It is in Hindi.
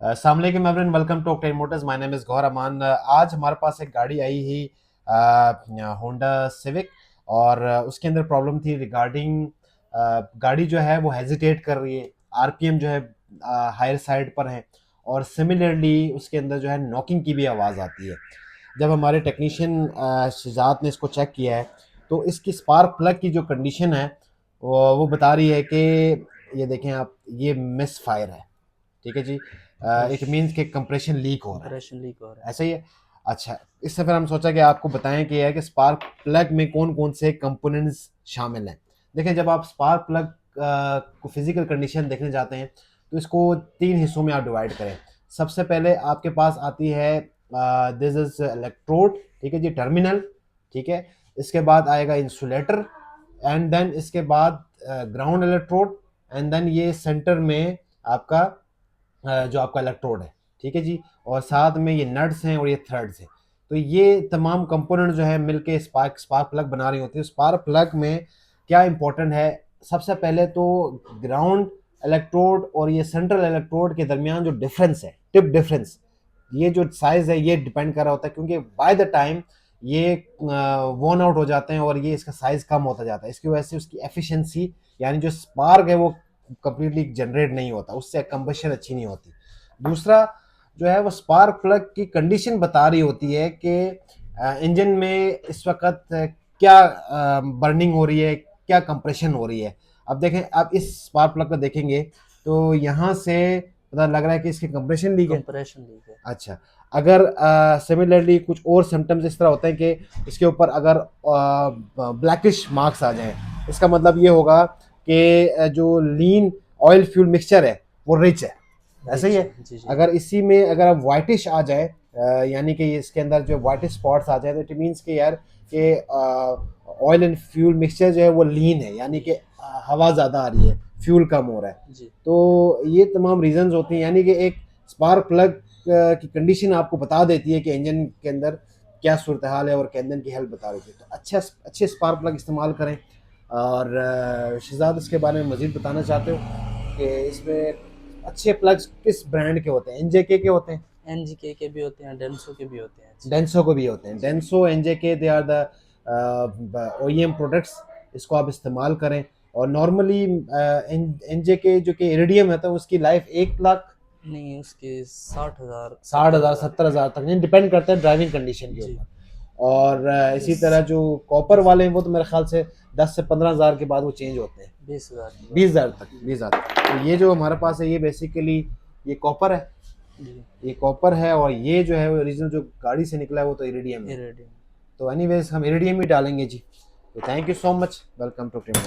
अस्सलाम वालेकुम everyone, welcome to octane motors. My name is Gauhar Aman. आज हमारे पास एक गाड़ी आई ही होंडा सिविक, और उसके अंदर प्रॉब्लम थी रिगार्डिंग गाड़ी जो है वो हेजिटेट कर रही है, आरपीएम जो है हायर साइड पर है, और सिमिलरली उसके अंदर जो है नॉकिंग की भी आवाज़ आती है। जब हमारे टेक्नीशियन शिजात ने इसको चेक किया है तो इसकी स्पार्क प्लग की जो कंडीशन है वो बता रही है कि ये देखें आप, ये मिस फायर है। ठीक है जी। इट मीन्स कि कंप्रेशन लीक हो रहा है, कंप्रेशन लीक हो रहा है। ऐसा ही है। अच्छा, इससे फिर हम सोचा कि आपको बताएं कि है कि स्पार्क प्लग में कौन कौन से कंपोनेंट्स शामिल हैं। देखें, जब आप स्पार्क प्लग को फिजिकल कंडीशन देखने जाते हैं तो इसको 3 हिस्सों में आप डिवाइड करें। सबसे पहले आपके पास आती है दिस इज इलेक्ट्रोड, ठीक है जी, टर्मिनल, ठीक है। इसके बाद आएगा इंसुलेटर, एंड देन इसके बाद ग्राउंड इलेक्ट्रोड, एंड देन ये सेंटर में आपका जो आपका इलेक्ट्रोड है, ठीक है जी। और साथ में ये नट्स हैं और ये थ्रेड्स हैं। तो ये तमाम कंपोनेंट जो है मिलके स्पार्क स्पार्क प्लग बना रही होती है। स्पार्क प्लग में क्या इंपॉर्टेंट है, सबसे पहले तो ग्राउंड इलेक्ट्रोड और ये सेंट्रल इलेक्ट्रोड के दरमियान जो डिफरेंस है, टिप डिफरेंस, ये जो साइज है ये डिपेंड कर रहा होता है, क्योंकि बाय द टाइम ये वॉर्न आउट हो जाते हैं और ये इसका साइज कम होता जाता है। इसकी वजह से उसकी एफिशिएंसी, यानी जो स्पार्क है वो कंप्लीटली जनरेट नहीं होता, उससे कंबशन अच्छी नहीं होती। दूसरा जो है वो स्पार्क प्लग की कंडीशन बता रही होती है कि इंजन में इस वक्त क्या बर्निंग हो रही है, क्या कंप्रेशन हो रही है। अब देखें, आप इस स्पार्क प्लग को देखेंगे तो यहाँ से पता लग रहा है कि इसकी कंप्रेशन लीक है। कंप्रेशन लीक है। अच्छा, अगर सिमिलरली कुछ और सिम्टम्स इस तरह होते हैं कि इसके ऊपर अगर ब्लैकिश मार्क्स आ जाएं, इसका मतलब ये होगा कि जो लीन ऑयल फ्यूल मिक्सचर है वो रिच है, ऐसा ही है। जी जी। अगर इसी में अगर अब वाइटिश आ जाए, यानी कि इसके अंदर जो वाइटिश स्पॉट्स आ जाए, तो इट मीन्स कि यार कि ऑयल एंड फ्यूल मिक्सचर जो है वो लीन है, यानी कि हवा ज़्यादा आ रही है, फ्यूल कम हो रहा है। जी तो ये तमाम रीजंस होती हैं, यानी कि एक स्पार्क प्लग की कंडीशन आपको बता देती है कि इंजन के अंदर क्या सूरत हाल है और इंजन की हेल्थ बता देती है। तो अच्छे स्पार्क प्लग इस्तेमाल करें। और शहजाद, इसके बारे में मज़ीद बताना चाहते हो कि इसमें अच्छे प्लग्स किस ब्रांड के होते हैं? एनजेके के होते हैं, एनजीके के भी होते हैं, डेंसो के भी होते हैं। डेंसो को भी होते हैं। Denso, NGK, they are the OEM products, इसको आप इस्तेमाल करें। और नॉर्मली एनजेके जो कि इरिडियम है तो उसकी लाइफ 1 लाख नहीं, उसके 60,000 60,000 70,000 तक, नहीं, डिपेंड करता है ड्राइविंग कंडीशन के जी। ऊपर। और इसी तरह जो कॉपर वाले हैं वो तो मेरे ख्याल से 10 से 15,000 के बाद वो चेंज होते हैं, 20,000 20,000 तक। तो ये जो हमारे पास है ये बेसिकली ये कॉपर है, जी। ये कॉपर है। और ये जो है ओरिजिनल जो गाड़ी से निकला है वो तो इरिडियम है। इरिडियम। तो एनीवेज हम इरिडियम ही डालेंगे जी। तो thank you so much, welcome to